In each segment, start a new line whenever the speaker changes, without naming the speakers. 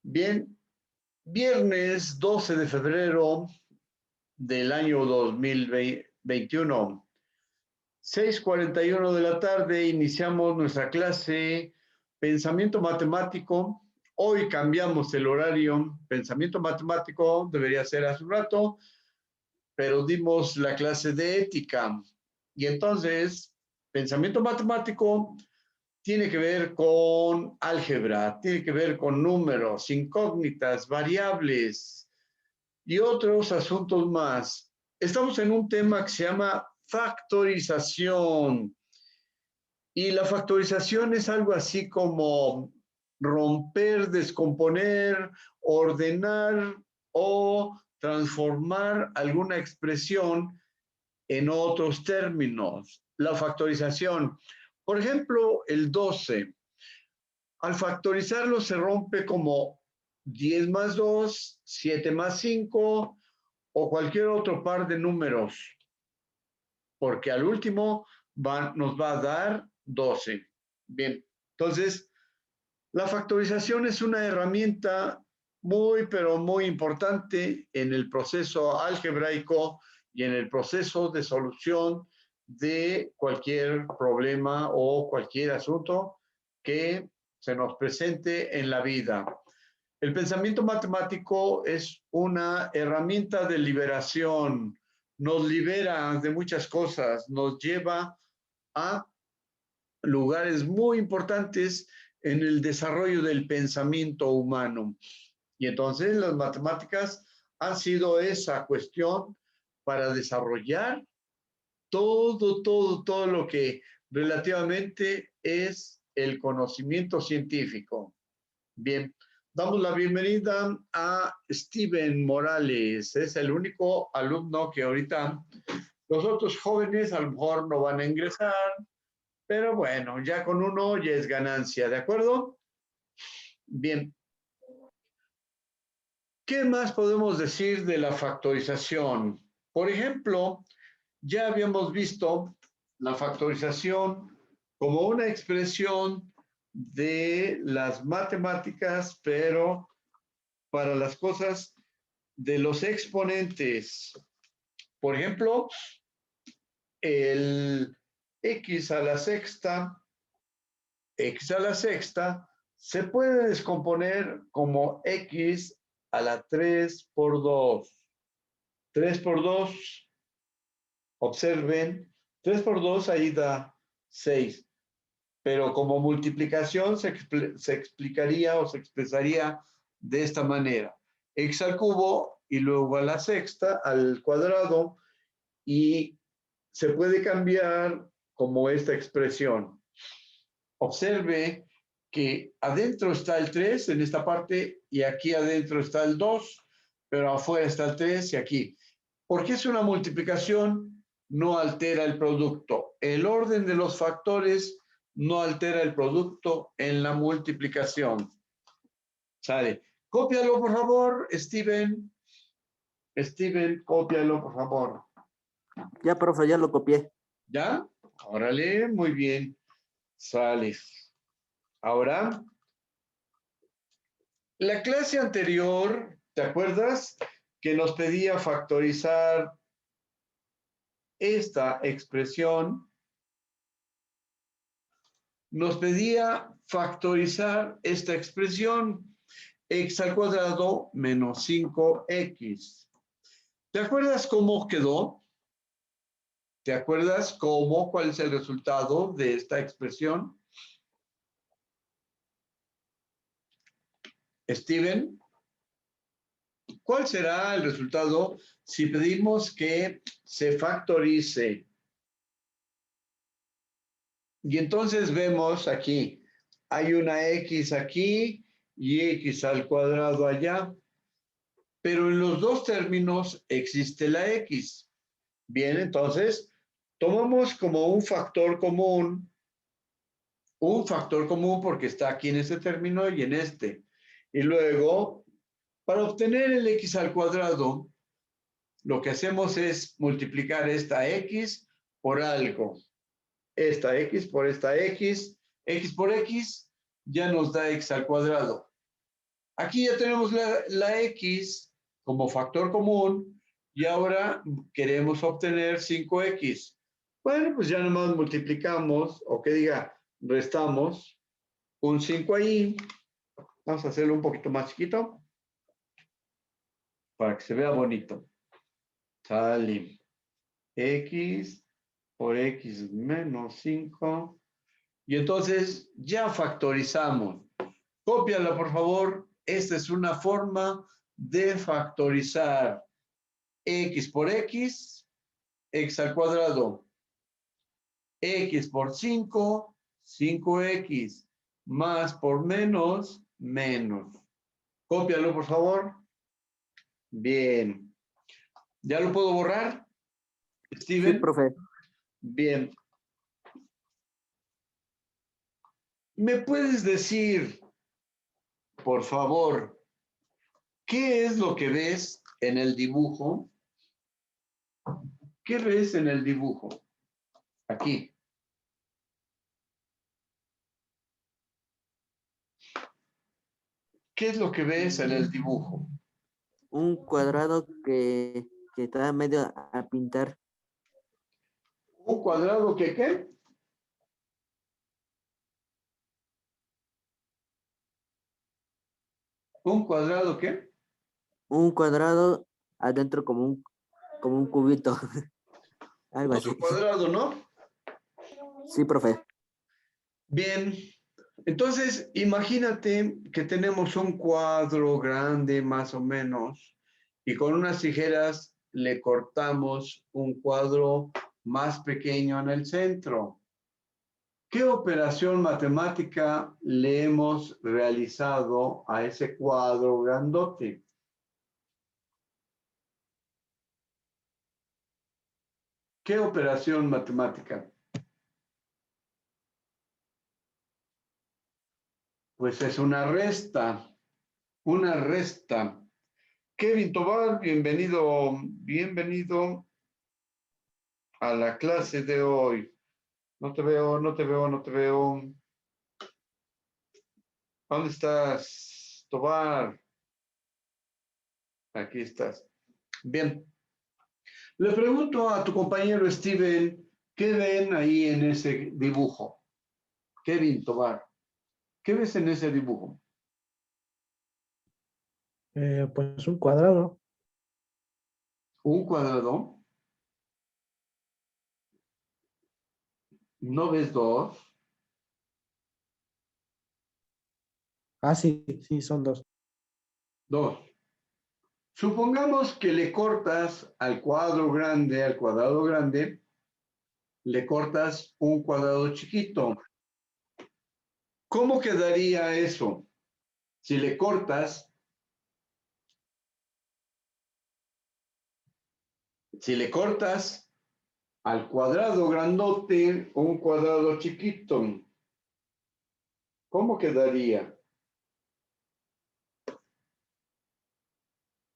Bien, viernes 12 de febrero del año 2021, 6:41 de la tarde, iniciamos nuestra clase Pensamiento Matemático. Hoy cambiamos el horario. Pensamiento Matemático debería ser hace un rato, pero dimos la clase de ética. Y entonces, Pensamiento Matemático tiene que ver con álgebra, tiene que ver con números, incógnitas, variables y otros asuntos más. Estamos en un tema que se llama factorización. Y la factorización es algo así como romper, descomponer, ordenar o transformar alguna expresión en otros términos. La factorización. Por ejemplo, el 12. Al factorizarlo se rompe como 10 más 2, 7 más 5 o cualquier otro par de números, porque al último nos va a dar 12. Bien, entonces la factorización es una herramienta muy, pero muy importante en el proceso algebraico y en el proceso de solución de cualquier problema o cualquier asunto que se nos presente en la vida. El pensamiento matemático es una herramienta de liberación, nos libera de muchas cosas, nos lleva a lugares muy importantes en el desarrollo del pensamiento humano. Y entonces las matemáticas han sido esa cuestión para desarrollar todo lo que relativamente es el conocimiento científico. Bien, damos la bienvenida a Steven Morales. Es el único alumno que ahorita los otros jóvenes a lo mejor no van a ingresar, pero bueno, ya con uno ya es ganancia, ¿de acuerdo? Bien, ¿qué más podemos decir de la factorización? Por ejemplo, ya habíamos visto la factorización como una expresión de las matemáticas, pero para las cosas de los exponentes. Por ejemplo, el x a la sexta, se puede descomponer como x a la 3 por 2. 3 por 2, observen, 3 por 2 ahí da 6. Pero como multiplicación se explicaría o se expresaría de esta manera. X al cubo y luego a la sexta, al cuadrado, y se puede cambiar como esta expresión. Observe que adentro está el 3 en esta parte y aquí adentro está el 2, pero afuera está el 3 y aquí. Porque es una multiplicación, no altera el producto. El orden de los factores no altera el producto en la multiplicación. ¿Sale? Cópialo, por favor, Steven. Steven, cópialo, por favor.
Ya, profe, ya lo copié.
¿Ya? Órale, muy bien. Sale. Ahora, la clase anterior, ¿te acuerdas? Que nos pedía factorizar esta expresión. Nos pedía factorizar esta expresión, x al cuadrado menos 5x. ¿Te acuerdas cómo quedó? ¿Te acuerdas cuál es el resultado de esta expresión? Steven, ¿cuál será el resultado si pedimos que se factorice? Y entonces vemos aquí, hay una x aquí y x al cuadrado allá, pero en los dos términos existe la x. Bien, entonces tomamos como un factor común porque está aquí en este término y en este. Y luego, para obtener el x al cuadrado, lo que hacemos es multiplicar esta x por algo. Esta x por esta x por x, ya nos da x al cuadrado. Aquí ya tenemos la X como factor común y ahora queremos obtener 5X. Bueno, pues ya nomás multiplicamos, o que diga, restamos un 5 ahí. Vamos a hacerlo un poquito más chiquito para que se vea bonito. Sale X por X menos 5. Y entonces ya factorizamos. Cópiala, por favor. Esta es una forma de factorizar X por X, X al cuadrado. X por 5, 5X. Más por menos, menos. Cópialo, por favor. Bien. ¿Ya lo puedo borrar,
Sí,
Steven?
profe.
Bien. ¿Me puedes decir, por favor, qué es lo que ves en el dibujo? ¿Qué ves en el dibujo? Aquí. ¿Qué es lo que ves en el dibujo?
Un cuadrado que está medio a pintar.
¿Un cuadrado que qué? ¿Un cuadrado qué?
Un cuadrado adentro como un cubito. Algo
Otro
así.
cuadrado, ¿no?
Sí, profe.
Bien. Entonces, imagínate que tenemos un cuadro grande, más o menos, y con unas tijeras le cortamos un cuadro más pequeño en el centro. ¿Qué operación matemática le hemos realizado a ese cuadro grandote? ¿Qué operación matemática? Pues es una resta, una resta. Kevin Tobar, bienvenido, bienvenido a la clase de hoy. No te veo, no te veo, no te veo. ¿Dónde estás, Tobar? Aquí estás. Bien. Le pregunto a tu compañero Steven, ¿qué ven ahí en ese dibujo? Kevin Tobar, ¿qué ves en ese dibujo?
Pues un cuadrado.
¿Un cuadrado? ¿No ves dos?
Ah, sí, sí, son dos.
Dos. Supongamos que le cortas al cuadrado grande, le cortas un cuadrado chiquito. ¿Cómo quedaría eso? Si le cortas, al cuadrado grandote un cuadrado chiquito, ¿cómo quedaría?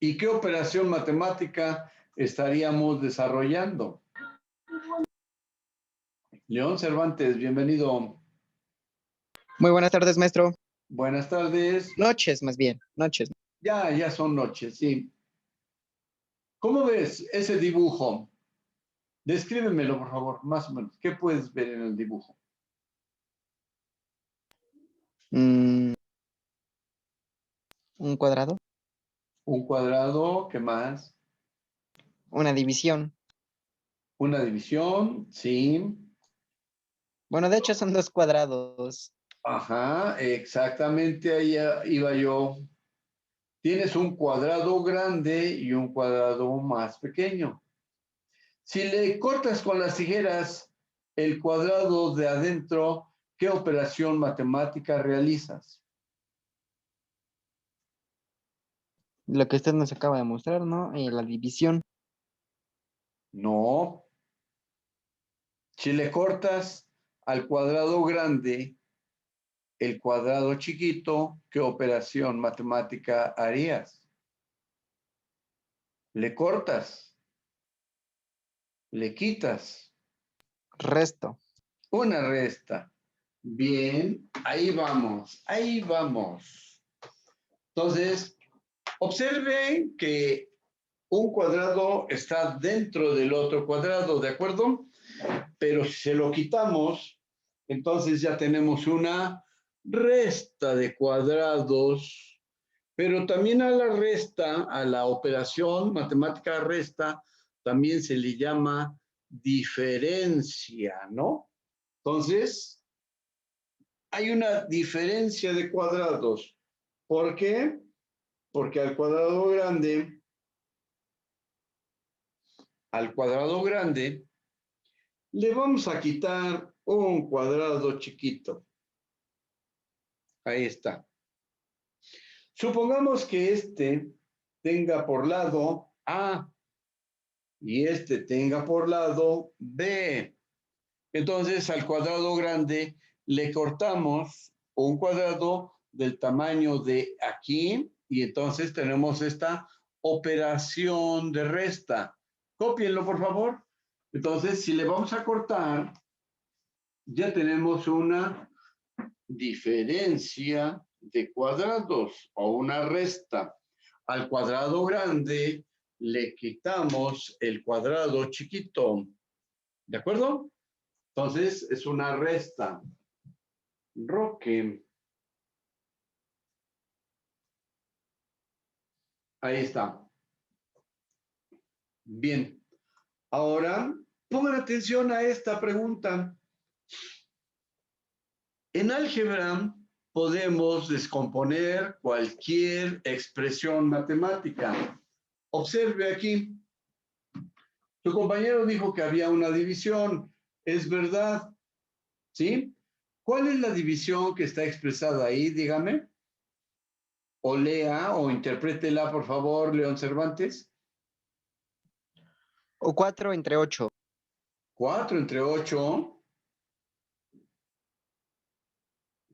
¿Y qué operación matemática estaríamos desarrollando? León Cervantes, bienvenido.
Muy buenas tardes, maestro.
Buenas tardes.
Noches, más bien, noches.
Ya son noches, sí. ¿Cómo ves ese dibujo? Descríbemelo, por favor, más o menos. ¿Qué puedes ver en el dibujo?
Un cuadrado,
Un cuadrado, ¿qué más?
una división.
Una división, sí.
Bueno, de hecho son dos cuadrados.
Ajá, exactamente ahí iba yo. Tienes un cuadrado grande y un cuadrado más pequeño. Si le cortas con las tijeras el cuadrado de adentro, ¿qué operación matemática realizas?
Lo que usted nos acaba de mostrar, ¿no? La división.
No. Si le cortas al cuadrado grande el cuadrado chiquito, ¿qué operación matemática harías? Le cortas, le quitas,
Resto.
una resta. Bien, ahí vamos, ahí vamos. Entonces, observen que un cuadrado está dentro del otro cuadrado, ¿de acuerdo? Pero si se lo quitamos, entonces ya tenemos una resta de cuadrados, pero también a la resta, a la operación matemática resta, también se le llama diferencia, ¿no? Entonces, hay una diferencia de cuadrados. ¿Por qué? Porque al cuadrado grande, le vamos a quitar un cuadrado chiquito. Ahí está. Supongamos que este tenga por lado A y este tenga por lado B. Entonces al cuadrado grande le cortamos un cuadrado del tamaño de aquí y entonces tenemos esta operación de resta. Cópienlo, por favor. Entonces, si le vamos a cortar, ya tenemos una diferencia de cuadrados o una resta. Al cuadrado grande le quitamos el cuadrado chiquito. ¿De acuerdo? Entonces, es una resta. Roque. Ahí está. Bien. Ahora, pongan atención a esta pregunta. En álgebra podemos descomponer cualquier expresión matemática. Observe aquí. Tu compañero dijo que había una división. Es verdad. ¿Sí? ¿Cuál es la división que está expresada ahí? Dígame. O lea o interprétela, por favor, León Cervantes.
O 4 entre 8.
4 entre 8.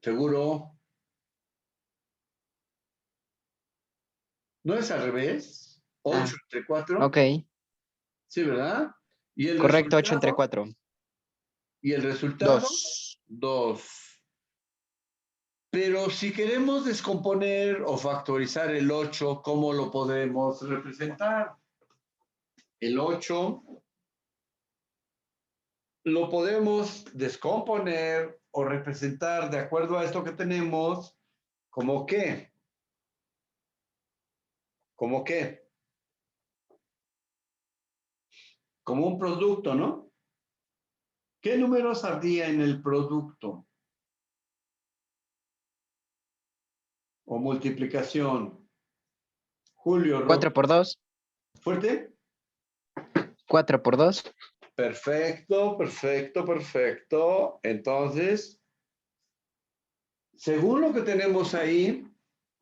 ¿Seguro? ¿No es al revés? 8 entre 4.
Ok.
Sí, ¿verdad? ¿Y el
Correcto, 8 entre
resultado?
4.
¿Y el resultado?
2.
2. Pero si queremos descomponer o factorizar el 8, ¿cómo lo podemos representar? El 8 lo podemos descomponer o representar de acuerdo a esto que tenemos, ¿como qué? ¿Cómo qué? Como un producto, ¿no? ¿Qué números habría en el producto? O multiplicación. Julio,
4 por 2.
¿fuerte?
4 por 2.
Perfecto, perfecto, perfecto. Entonces, según lo que tenemos ahí,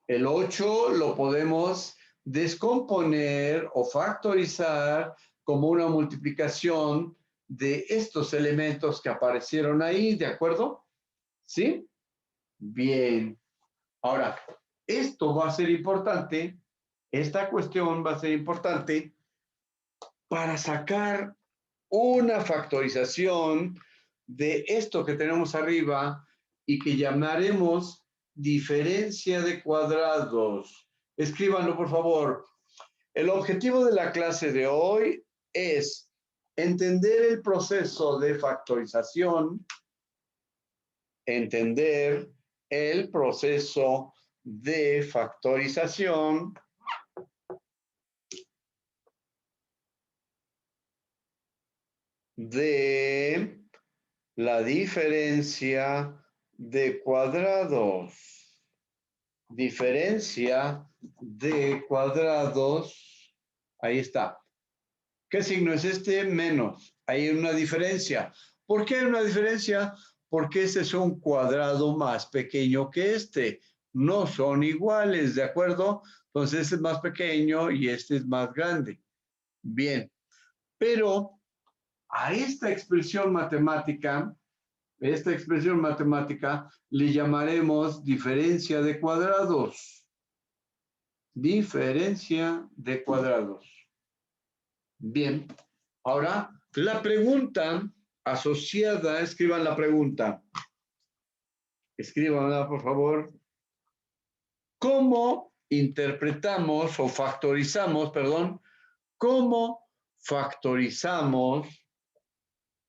el 8 lo podemos descomponer o factorizar como una multiplicación de estos elementos que aparecieron ahí, ¿de acuerdo? ¿Sí? Bien. Ahora, esto va a ser importante, esta cuestión va a ser importante para sacar una factorización de esto que tenemos arriba y que llamaremos diferencia de cuadrados. Escríbanlo, por favor. El objetivo de la clase de hoy es entender el proceso de factorización, entender el proceso de factorización de la diferencia de cuadrados. Diferencia de cuadrados. Ahí está. ¿Qué signo es este? Menos. Hay una diferencia. ¿Por qué hay una diferencia? Porque este es un cuadrado más pequeño que este. No son iguales, ¿de acuerdo? Entonces este es más pequeño y este es más grande. Bien. Pero a esta expresión matemática le llamaremos diferencia de cuadrados. Diferencia de cuadrados. Bien. Ahora, la pregunta asociada, escriban la pregunta. Escríbanla, por favor. ¿Cómo interpretamos o factorizamos, perdón, cómo factorizamos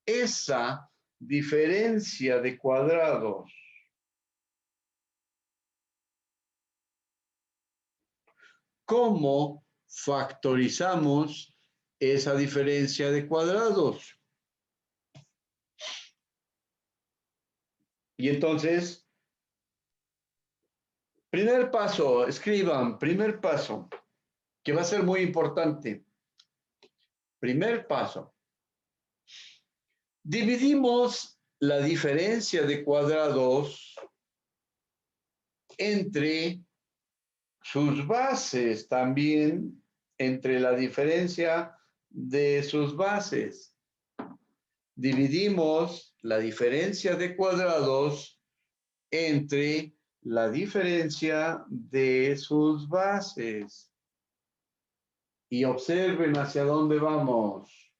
esa diferencia de cuadrados. ¿Cómo factorizamos esa diferencia de cuadrados? Y entonces, primer paso, escriban, primer paso, que va a ser muy importante. Primer paso. Dividimos la diferencia de cuadrados entre sus bases, también entre la diferencia de sus bases. Dividimos la diferencia de cuadrados entre la diferencia de sus bases. Y observen hacia dónde vamos.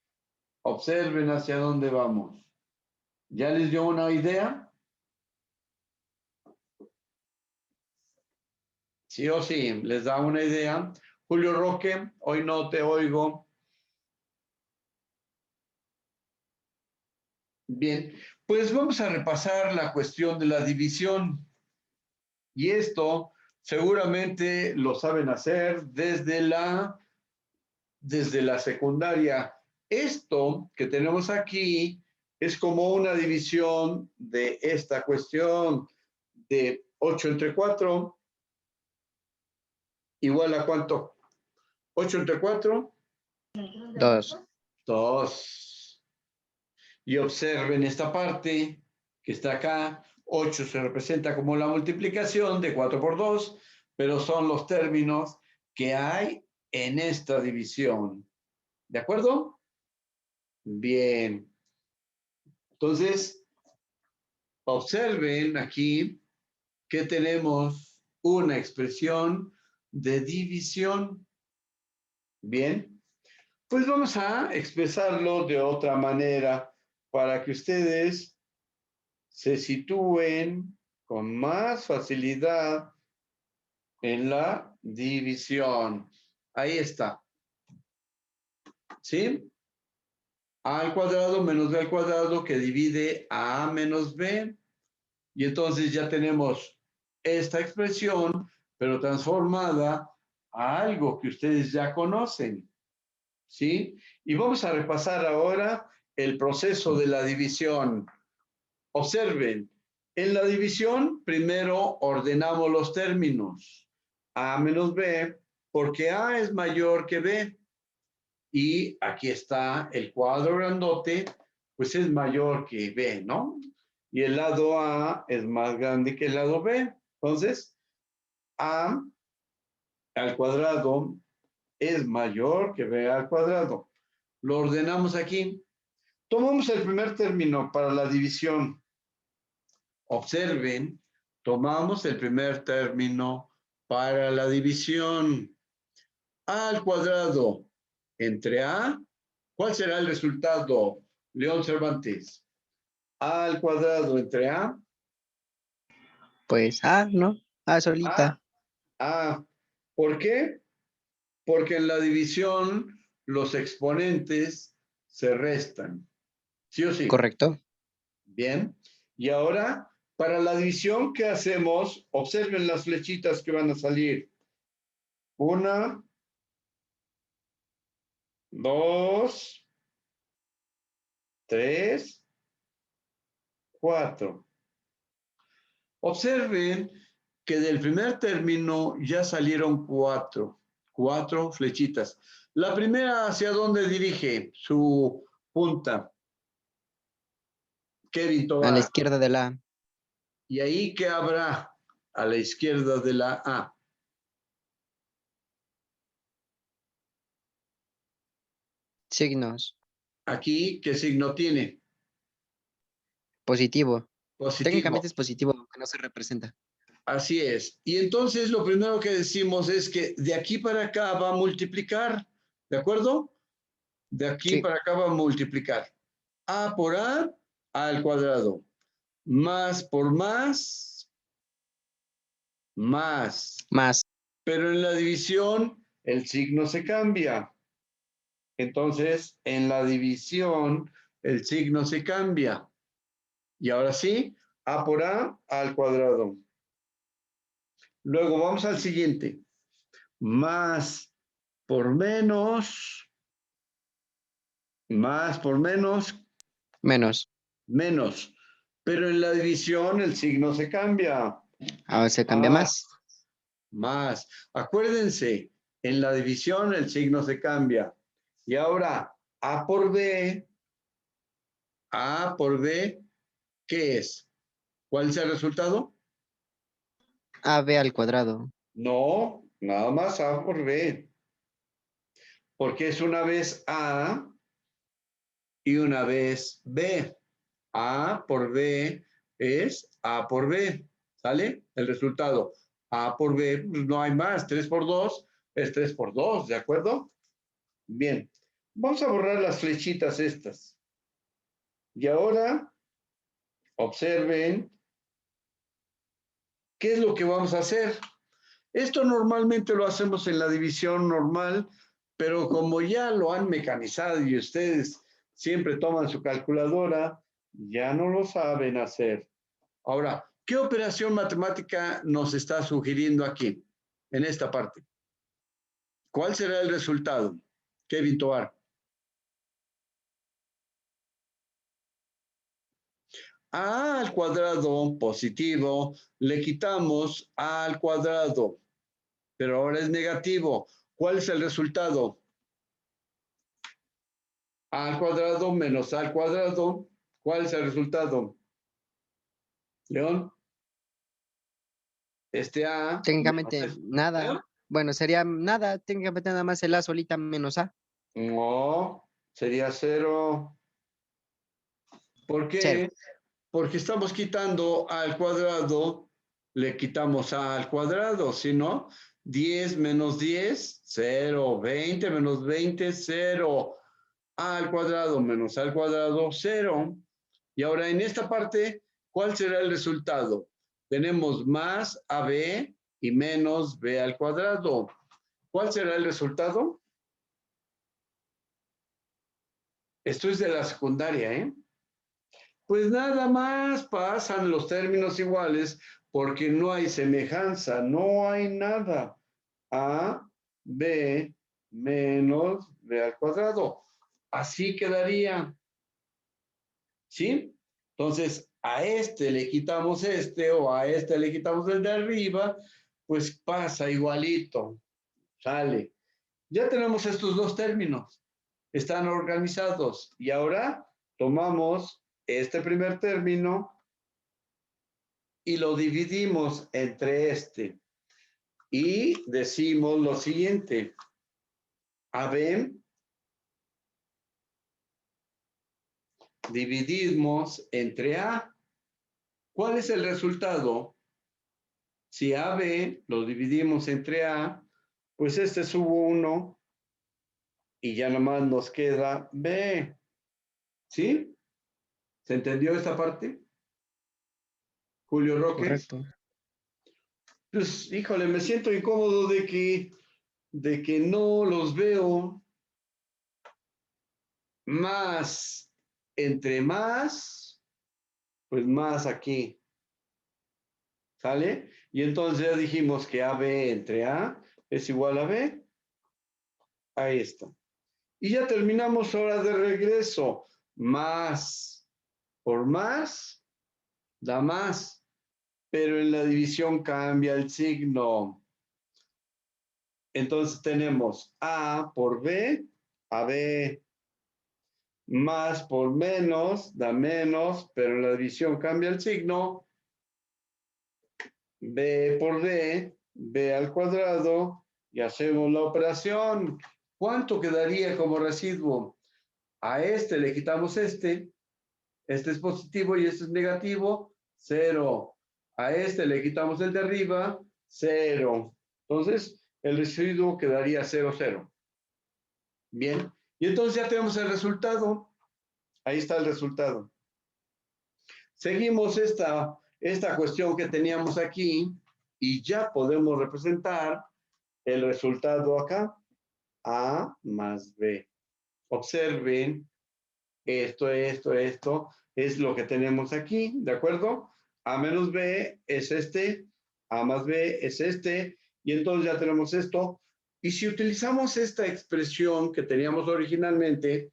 Observen hacia dónde vamos. ¿Ya les dio una idea? Sí o sí, les da una idea. Julio Roque, hoy no te oigo. Bien, pues vamos a repasar la cuestión de la división. Y esto seguramente lo saben hacer desde la secundaria. Esto que tenemos aquí es como una división de esta cuestión de 8 entre 4 igual a ¿cuánto? 8 entre 4.
2.
2. Y observen esta parte que está acá. 8 se representa como la multiplicación de 4 por 2, pero son los términos que hay en esta división. ¿De acuerdo? Bien. Entonces, observen aquí que tenemos una expresión de división. Bien. Pues vamos a expresarlo de otra manera para que ustedes se sitúen con más facilidad en la división. Ahí está. ¿Sí? A al cuadrado menos b al cuadrado que divide a menos b. Y entonces ya tenemos esta expresión, pero transformada a algo que ustedes ya conocen. ¿Sí? Y vamos a repasar ahora el proceso de la división. Observen, en la división primero ordenamos los términos. A menos b, porque a es mayor que b. Y aquí está el cuadro grandote, pues es mayor que b, ¿no? Y el lado a es más grande que el lado b. Entonces, a al cuadrado es mayor que b al cuadrado. Lo ordenamos aquí. Tomamos el primer término para la división. Observen, tomamos el primer término para la división. A al cuadrado entre a, ¿cuál será el resultado, León Cervantes? A al cuadrado entre a.
Pues ¿no? Solita.
A. ¿Por qué? Porque en la división los exponentes se restan. ¿Sí o sí?
Correcto.
Bien. Y ahora, para la división, ¿qué hacemos? Observen las flechitas que van a salir. 1, 2, 3, 4. Observen que del primer término ya salieron 4. 4 flechitas. La primera, ¿hacia dónde dirige su punta? Kevin
A la
Tobar.
izquierda de la A.
¿Y ahí qué habrá a la izquierda de la A?
Signos.
Aquí, ¿qué signo tiene?
Positivo.
Positivo.
Técnicamente es positivo, aunque no se representa.
Así es. Y entonces lo primero que decimos es que de aquí para acá va a multiplicar. ¿De acuerdo? De aquí
Sí.
para acá va a multiplicar. A por A al cuadrado. Más por más. Más.
Más.
pero en la división el signo se cambia. Entonces, en la división el signo se cambia. Y ahora sí, A por A al cuadrado. Luego vamos al siguiente. Más por menos, más por menos,
Menos.
menos. Pero en la división el signo se cambia.
Ahora se cambia
Ah,
más.
más. Acuérdense, en la división el signo se cambia. Y ahora, A por B, ¿qué es? ¿Cuál es el resultado?
AB al cuadrado.
No, nada más A por B. Porque es una vez A y una vez B. A por B es A por B. ¿Sale? El resultado. A por B, pues no hay más. 3 por 2 es 3 por 2, ¿de acuerdo? Bien. Vamos a borrar las flechitas estas. Y ahora, observen, ¿qué es lo que vamos a hacer? Esto normalmente lo hacemos en la división normal, pero como ya lo han mecanizado y ustedes siempre toman su calculadora, ya no lo saben hacer. Ahora, ¿qué operación matemática nos está sugiriendo aquí, en esta parte? ¿Cuál será el resultado? Kevin Tovar. A al cuadrado positivo, le quitamos A al cuadrado, pero ahora es negativo. ¿Cuál es el resultado? A al cuadrado menos A al cuadrado. ¿Cuál es el resultado? León. Este A menos
Técnicamente
¿eh?
nada. Bueno, sería nada. Técnicamente nada más el A solita menos A.
No, sería 0. ¿Por
Cero.
qué? Porque estamos quitando A al cuadrado, le quitamos A al cuadrado, ¿sí no? 10 menos 10, 0. 20 menos 20, 0. A al cuadrado menos A al cuadrado, 0. Y ahora en esta parte, ¿cuál será el resultado? Tenemos más AB y menos B al cuadrado. ¿Cuál será el resultado? Esto es de la secundaria, ¿eh? Pues nada más pasan los términos iguales porque no hay semejanza, no hay nada. A, B, menos B al cuadrado. Así quedaría. ¿Sí? Entonces, a este le quitamos este o a este le quitamos el de arriba, pues pasa igualito. Sale. Ya tenemos estos dos términos. Están organizados. Y ahora tomamos este primer término y lo dividimos entre este. Y decimos lo siguiente. AB dividimos entre A. ¿Cuál es el resultado? Si AB lo dividimos entre A, pues este subo 1 y ya nomás nos queda B. ¿Sí? ¿Se entendió esta parte? Julio Roque.
Correcto.
Pues, híjole, me siento incómodo de que no los veo más, entre más, pues más aquí. ¿Sale? Y entonces ya dijimos que AB entre A es igual a B. Ahí está. Y ya terminamos ahora de regreso. Más por más da más, pero en la división cambia el signo. Entonces tenemos A por B, AB. Más por menos da menos, pero en la división cambia el signo. B por D, B al cuadrado, y hacemos la operación. ¿Cuánto quedaría como residuo? A este le quitamos este es positivo y este es negativo, 0. A este le quitamos el de arriba, 0. Entonces, el residuo quedaría 0, 0. Bien, y entonces ya tenemos el resultado. Ahí está el resultado. Seguimos esta cuestión que teníamos aquí y ya podemos representar el resultado acá, A más B. Observen, esto es lo que tenemos aquí, ¿de acuerdo? A menos B es este, A más B es este, y entonces ya tenemos esto. Y si utilizamos esta expresión que teníamos originalmente,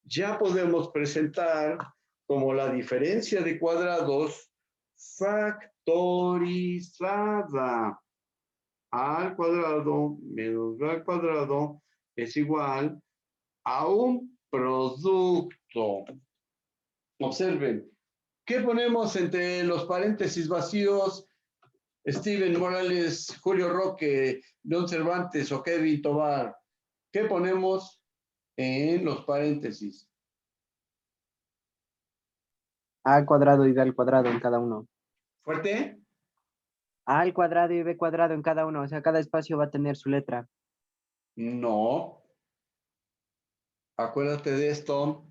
ya podemos presentar como la diferencia de cuadrados factorizada. A al cuadrado menos B al cuadrado es igual a un producto. Observen, ¿qué ponemos entre los paréntesis vacíos? Steven Morales, Julio Roque, Don Cervantes o Kevin Tobar. ¿Qué ponemos en los paréntesis?
A al cuadrado y B al cuadrado en cada uno.
¿Fuerte?
A al cuadrado y B cuadrado en cada uno. O sea, cada espacio va a tener su letra.
No. Acuérdate de esto.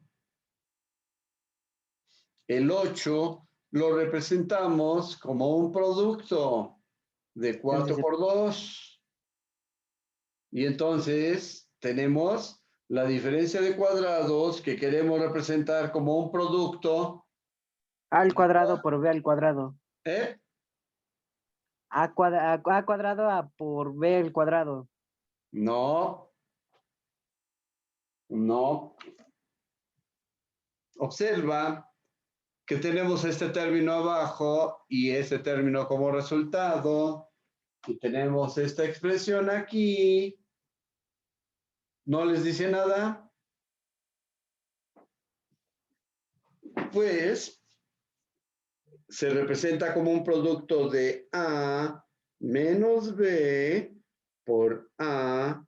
El 8 lo representamos como un producto de 4 por 2. Y entonces tenemos la diferencia de cuadrados que queremos representar como un producto.
A al cuadrado por B al cuadrado.
¿Eh?
A cuadrado a por B al cuadrado.
No. No. Observa que tenemos este término abajo y este término como resultado. Y tenemos esta expresión aquí. ¿No les dice nada? Pues se representa como un producto de A menos B por A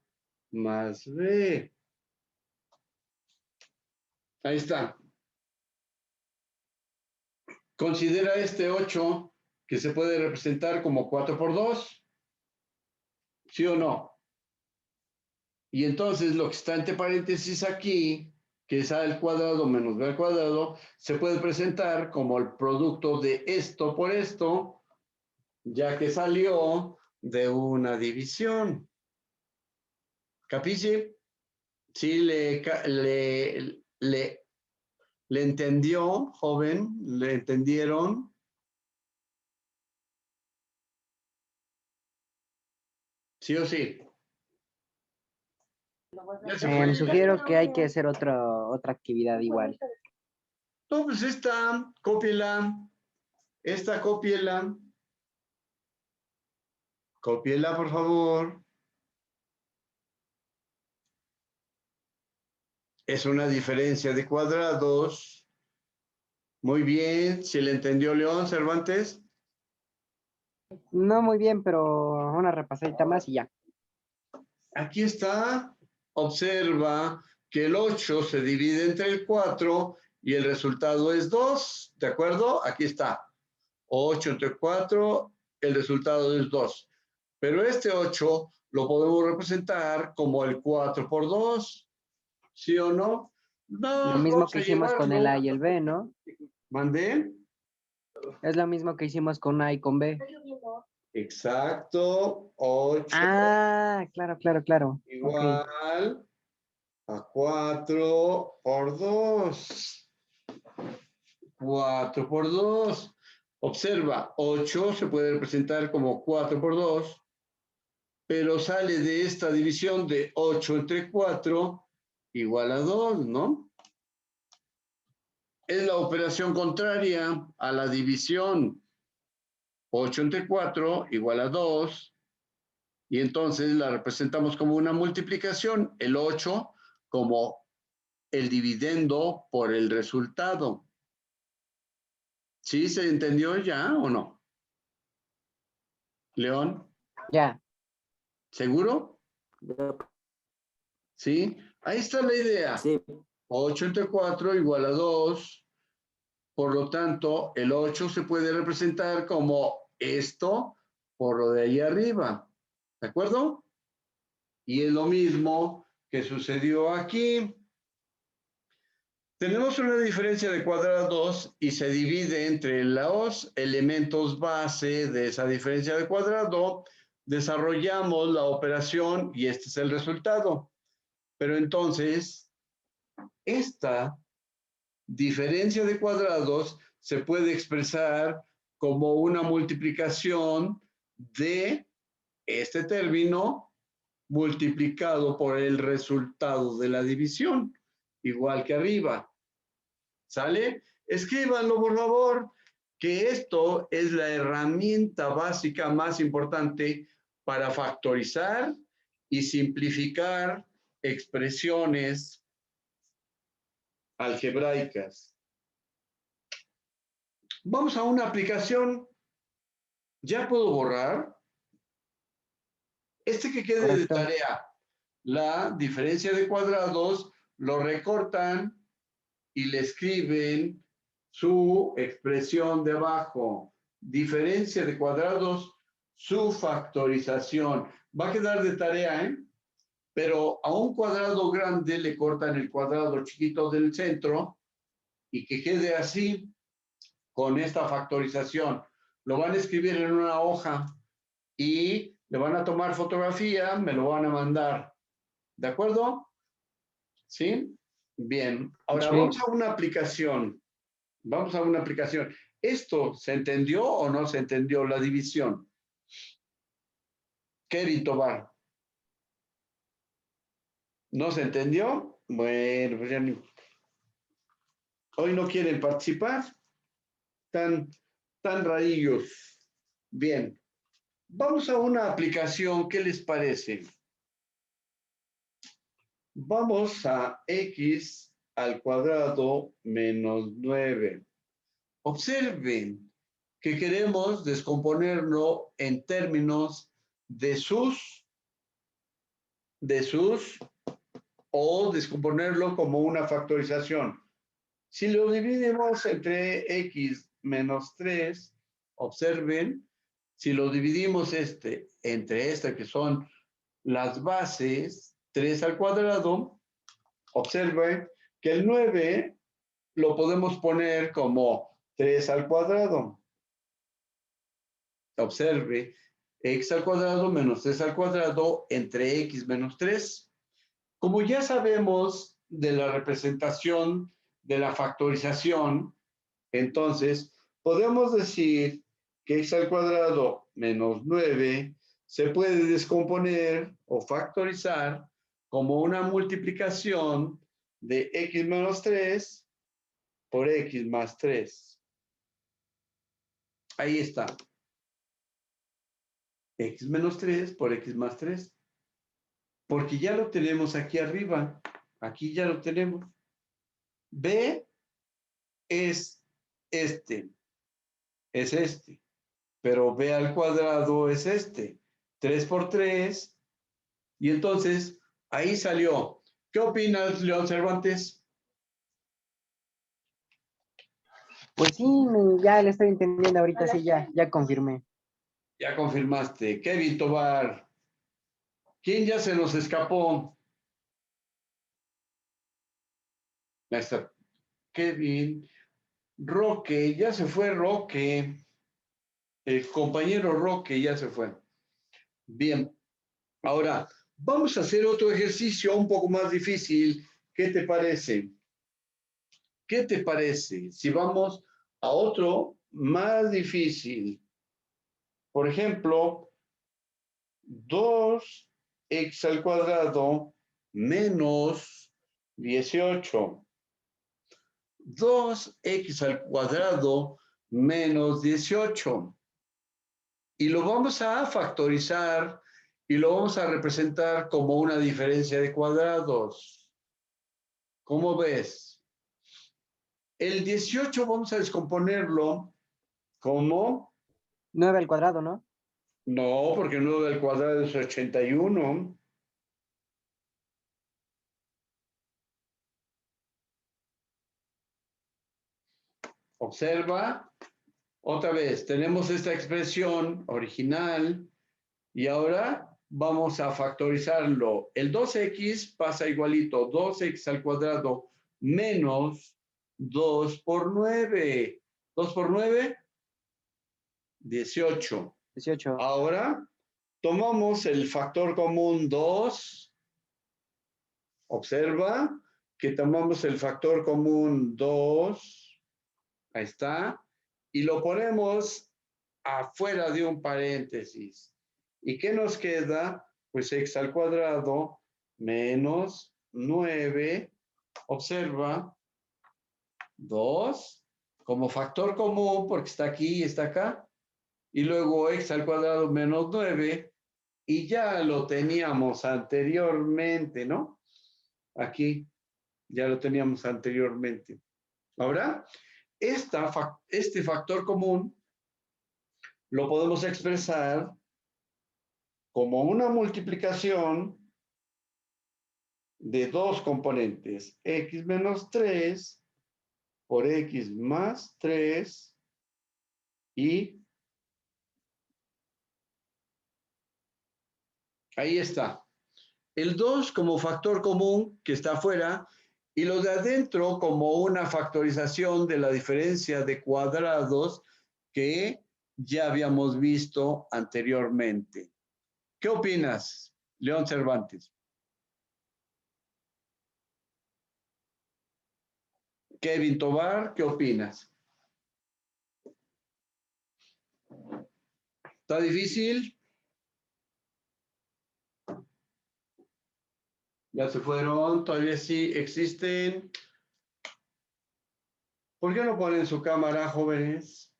más B. Ahí está. Considera este 8 que se puede representar como 4 por 2. ¿Sí o no? Y entonces lo que está entre paréntesis aquí, que es A al cuadrado menos B al cuadrado, se puede presentar como el producto de esto por esto, ya que salió de una división. ¿Capisce? ¿Sí le entendió, joven? ¿Le entendieron? ¿Sí o sí? Ya se fue.
Sugiero que hay que hacer otra actividad igual.
No, pues esta, cópiela. Esta, cópiela. Cópiela, por favor. Es una diferencia de cuadrados. Muy bien. ¿Se le entendió, León Cervantes?
No muy bien, pero una repasadita más y ya.
Aquí está. Observa que el 8 se divide entre el 4 y el resultado es 2. ¿De acuerdo? Aquí está. 8 entre 4, el resultado es 2. Pero este 8 lo podemos representar como el 4 por 2. ¿Sí o no? No,
Lo mismo
vamos
que
a
hicimos con el
llevarlo.
A y el B, ¿no?
¿Mandé?
Es lo mismo que hicimos con A y con B.
Exacto. 8
Ah, claro, claro, claro. Ok.
igual a 4 por 2. 4 por 2. Observa, 8 se puede representar como 4 por 2, pero sale de esta división de 8 entre 4 igual a 2, ¿no? Es la operación contraria a la división. 8 entre 4 igual a 2, y entonces la representamos como una multiplicación, el 8 como el dividendo por el resultado. ¿Sí se entendió ya o no? León,
Ya.
¿seguro? ¿Sí? Ahí está la idea.
Sí,
8 entre 4 igual a 2. Por lo tanto, el 8 se puede representar como esto por lo de ahí arriba. ¿De acuerdo? Y es lo mismo que sucedió aquí. Tenemos una diferencia de cuadrados y se divide entre los elementos base de esa diferencia de cuadrado desarrollamos la operación y este es el resultado. Pero entonces, esta diferencia de cuadrados se puede expresar como una multiplicación de este término multiplicado por el resultado de la división, igual que arriba. ¿Sale? Escríbanlo, por favor, que esto es la herramienta básica más importante para factorizar y simplificar expresiones algebraicas. Vamos a una aplicación. ¿Ya puedo borrar? Este que quede de
Correcto.
tarea. La diferencia de cuadrados lo recortan y le escriben su expresión de abajo. Diferencia de cuadrados, su factorización. Va a quedar de tarea, ¿eh? Pero a un cuadrado grande le cortan el cuadrado chiquito del centro y que quede así con esta factorización. Lo van a escribir en una hoja y le van a tomar fotografía, me lo van a mandar. ¿De acuerdo? ¿Sí? Bien. Ahora
Sí.
vamos a una aplicación. Vamos a una aplicación. ¿Esto se entendió o no se entendió la división? Kevin Tobar. ¿No se entendió? Bueno, pues ya ni... Hoy no quieren participar. Tan rarillos. Bien. Vamos a una aplicación. ¿Qué les parece? Vamos a x al cuadrado menos 9. Observen que queremos descomponerlo en términos de sus, o descomponerlo como una factorización. Si lo dividimos entre x menos 3, observen, si lo dividimos entre esta que son las bases, 3 al cuadrado, observen que el 9 lo podemos poner como 3 al cuadrado. Observe, x al cuadrado menos 3 al cuadrado entre x menos 3. Como ya sabemos de la representación de la factorización, entonces podemos decir que x al cuadrado menos 9 se puede descomponer o factorizar como una multiplicación de x menos 3 por x más 3. Ahí está. X menos 3 por x más 3. Porque ya lo tenemos aquí arriba. Aquí ya lo tenemos. B es este. Es este. Pero B al cuadrado es este. 3 por 3. Y entonces, ahí salió. ¿Qué opinas, León Cervantes?
Pues sí, ya le estoy entendiendo ahorita, sí, ya confirmé.
Ya confirmaste. Kevin Tobar. ¿Quién ya se nos escapó? Ahí está. Kevin. Roque. Ya se fue Roque. El compañero Roque ya se fue. Bien. Ahora, vamos a hacer otro ejercicio un poco más difícil. ¿Qué te parece? ¿Qué te parece si vamos a otro más difícil? Por ejemplo, 2x al cuadrado menos 18. 2x al cuadrado menos 18. Y lo vamos a factorizar y lo vamos a representar como una diferencia de cuadrados. ¿Cómo ves? El 18 vamos a descomponerlo como...
9 al cuadrado, ¿no?
No, porque 9 al cuadrado es 81. Observa. Otra vez, tenemos esta expresión original y ahora vamos a factorizarlo. El 2x pasa igualito, 2x al cuadrado menos 2 por 9. 2 por 9, 18.
18.
Ahora tomamos el factor común 2. Observa que tomamos el factor común 2. Ahí está. Y lo ponemos afuera de un paréntesis. ¿Y qué nos queda? Pues x al cuadrado menos 9. Observa, 2 como factor común porque está aquí y está acá. Y luego x al cuadrado menos 9. Y ya lo teníamos anteriormente, ¿no? Aquí ya lo teníamos anteriormente. Ahora, este factor común lo podemos expresar como una multiplicación de dos componentes, x menos 3 por x más 3 y ahí está. El 2 como factor común que está afuera y lo de adentro como una factorización de la diferencia de cuadrados que ya habíamos visto anteriormente. ¿Qué opinas, León Cervantes? Kevin Tobar, ¿qué opinas? ¿Está difícil? Ya se fueron, todavía sí existen. ¿Por qué no ponen su cámara, jóvenes?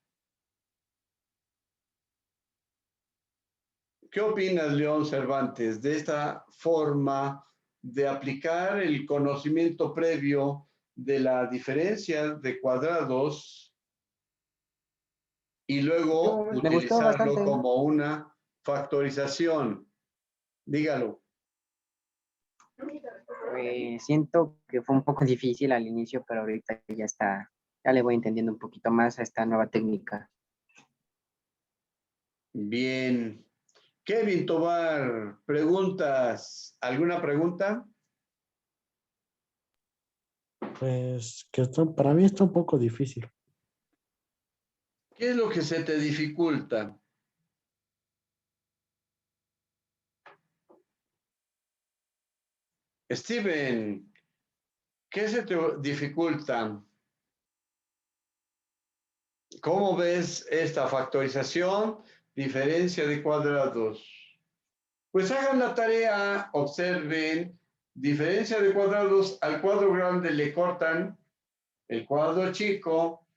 ¿Qué opinas, León Cervantes, de esta forma de aplicar el conocimiento previo de la diferencia de cuadrados y luego
Me gustó
utilizarlo
bastante.
como una factorización? Dígalo.
Siento que fue un poco difícil al inicio, pero ahorita ya está, ya le voy entendiendo un poquito más a esta nueva técnica.
Bien. Kevin Tobar, preguntas. ¿Alguna pregunta?
Pues que para mí está un poco difícil.
¿Qué es lo que se te dificulta? Steven, ¿qué se te dificulta? ¿Cómo ves esta factorización? Diferencia de cuadrados. Pues hagan la tarea, observen, diferencia de cuadrados, al cuadro grande le cortan el cuadro chico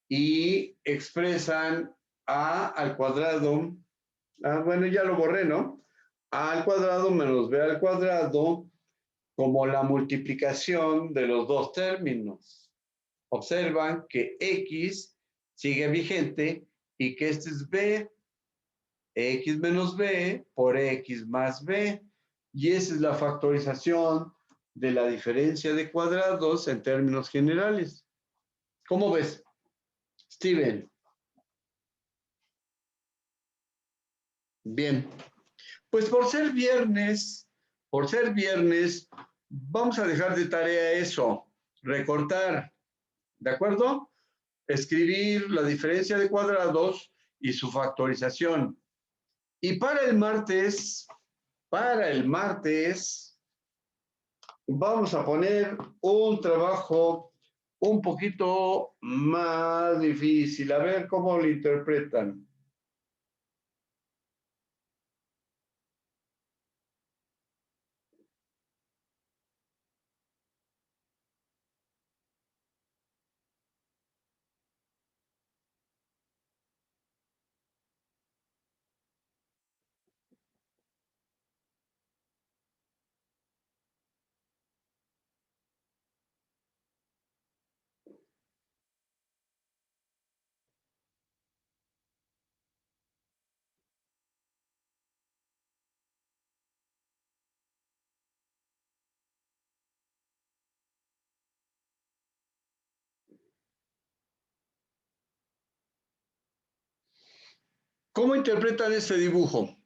y expresan a al cuadrado. Bueno, ya lo borré, ¿no? A al cuadrado menos b al cuadrado como la multiplicación de los dos términos. Observan que x sigue vigente y que este es b, x menos b por x más b. Y esa es la factorización de la diferencia de cuadrados en términos generales. ¿Cómo ves, Steven? Bien. Pues por ser viernes, vamos a dejar de tarea eso, recortar, ¿de acuerdo? Escribir la diferencia de cuadrados y su factorización. Y para el martes, vamos a poner un trabajo un poquito más difícil. A ver cómo lo interpretan. ¿Cómo interpretan este dibujo?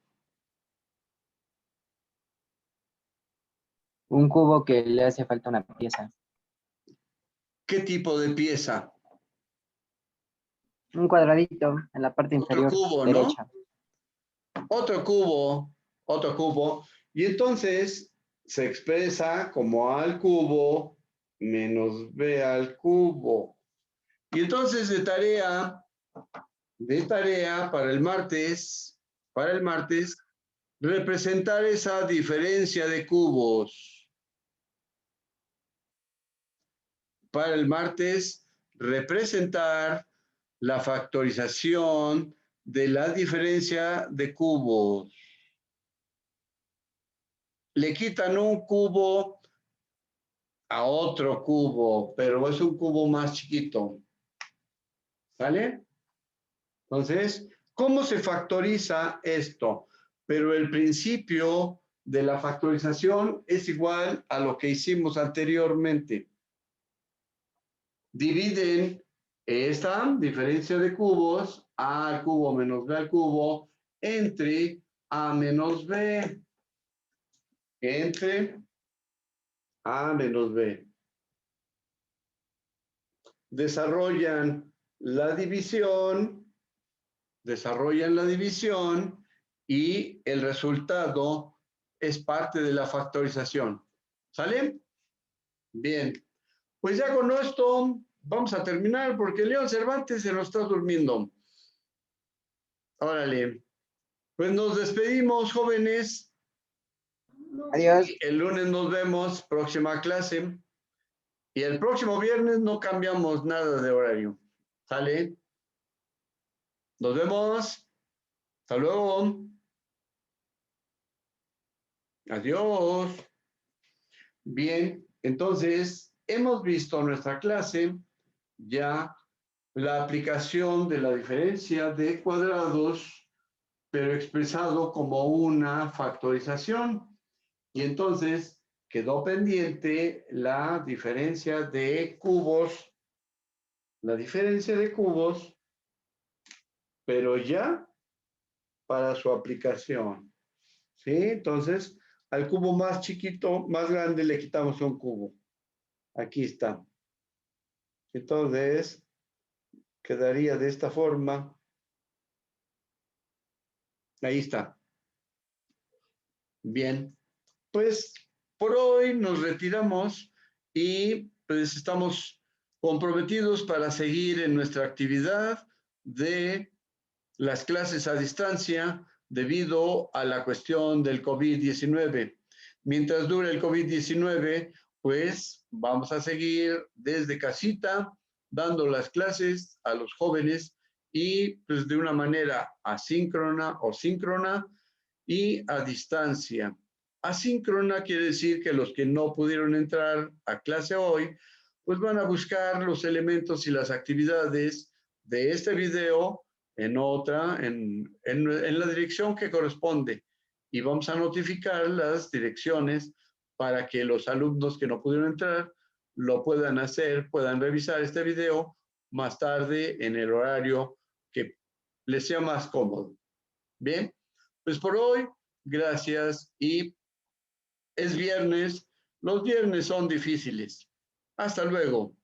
Un cubo que le hace falta una pieza.
¿Qué tipo de pieza?
Un cuadradito en la parte
Otro
inferior
cubo, ¿no?
derecha.
otro cubo, y entonces se expresa como A al cubo menos B al cubo. Y entonces de tarea para el martes, representar esa diferencia de cubos. Para el martes, representar la factorización de la diferencia de cubos. Le quitan un cubo a otro cubo, pero es un cubo más chiquito. ¿Sale? Entonces, ¿cómo se factoriza esto? Pero el principio de la factorización es igual a lo que hicimos anteriormente. Dividen esta diferencia de cubos, A al cubo menos B al cubo, entre A menos B. Entre A menos B. Desarrollan la división y el resultado es parte de la factorización. ¿Sale? Bien. Pues ya con esto vamos a terminar porque León Cervantes se nos está durmiendo. Órale. Pues nos despedimos, jóvenes.
Adiós.
El lunes nos vemos, próxima clase. Y el próximo viernes no cambiamos nada de horario. ¿Sale? Nos vemos. Hasta luego. Adiós. Bien, entonces hemos visto en nuestra clase ya la aplicación de la diferencia de cuadrados, pero expresado como una factorización. Y entonces quedó pendiente la diferencia de cubos, pero ya para su aplicación. ¿Sí? Entonces, al cubo más chiquito, más grande, le quitamos un cubo. Aquí está. Entonces, quedaría de esta forma. Ahí está. Bien. Pues por hoy nos retiramos y pues estamos comprometidos para seguir en nuestra actividad de las clases a distancia debido a la cuestión del COVID-19. Mientras dure el COVID-19, pues vamos a seguir desde casita dando las clases a los jóvenes y pues de una manera asíncrona o síncrona y a distancia. Asíncrona quiere decir que los que no pudieron entrar a clase hoy, pues van a buscar los elementos y las actividades de este video en la dirección que corresponde. Y vamos a notificar las direcciones para que los alumnos que no pudieron entrar lo puedan hacer, puedan revisar este video más tarde en el horario que les sea más cómodo. Bien, pues por hoy, gracias y es viernes. Los viernes son difíciles. Hasta luego.